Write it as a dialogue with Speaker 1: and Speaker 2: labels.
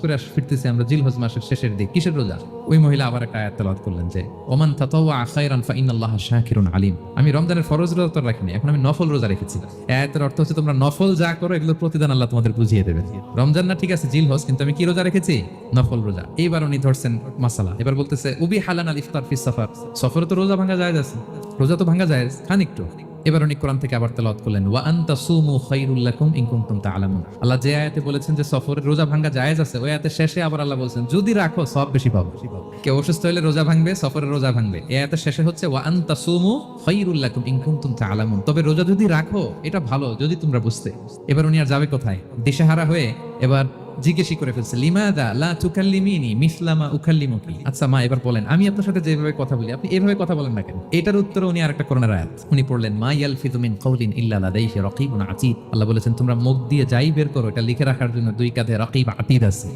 Speaker 1: করে ফিরতেছি আমরা জিলহজ মাসের শেষের দিক। কিসের রোজা? ওই মহিলা আবার একটা আয়াত তেলাওয়াত করলেন যে ওমান তাতাওয়া খায়রান ফাইনাল্লাহা শাকিরুন আলিম। আমি রমজানের ফরজ রোজা তো রাখিনি, এখন আমি নফল রোজা রেখেছি। এই আয়াতের অর্থ হচ্ছে তোমরা নফল যা করো এগুলোর প্রতিদান আল্লাহ তোমাদের বুঝিয়ে দেবে। রমজান না ঠিক আছে জিলহজ, কিন্তু আমি কি রোজা রেখেছি? নফল রোজা। এইবার উনি ধরছেন মাসালা, এবার বলতেছে উবি হালান আল ইফতার ফিস সাফার। সফরে তো রোজা ভাঙা যায় আছে, রোজা তো ভাঙা যায় খান একটু। এবার উনি কোরআন থেকে আবার তেলাওয়াত করলেন ওয়া আনতা সুমু খায়রুল লাকুম ইন কুনতুম তা'লামুন। আল্লাহ যে আয়াতে বলেছেন যে সফরের রোজা ভাঙা জায়েজ আছে, ওই আয়াতের শেষে আবার আল্লাহ বলেছেন যদি রাখো সব বেশি পাবো। কেউ অসুস্থ হলে রোজা ভাঙবে, সফরের রোজা ভাঙবে। এই আয়াতের শেষে হচ্ছে ওয়া আনতা সুমু খায়রুল লাকুম ইন কুনতুম তা'লামুন, তবে রোজা যদি রাখো এটা ভালো যদি তোমরা বুঝতে। এবার উনি আর যাবে কোথায়? দিশেহারা হয়ে এবার জিজ্ঞেসই করে ফেলছে লিমাদা লা তুকাল্লিমিনি মিসলামা উকাল্লিমুকি। আচ্ছা মা, এবার বলেন আমি আপনার সাথে যেভাবে কথা বলি আপনি এইভাবে কথা বলেন না কেন? এটার উত্তরে উনি আরেকটা কোরআনের আয়াত উনি পড়লেন মা ইয়ালফিযু মিন কাওলিন ইল্লা লাদাইহি রাকিবুন আতীদ। আল্লাহ বলেছেন তোমরা মুখ দিয়ে যাই বের করো এটা লিখে রাখার জন্য দুই কাঁধে রাকিব আতীদ আছে।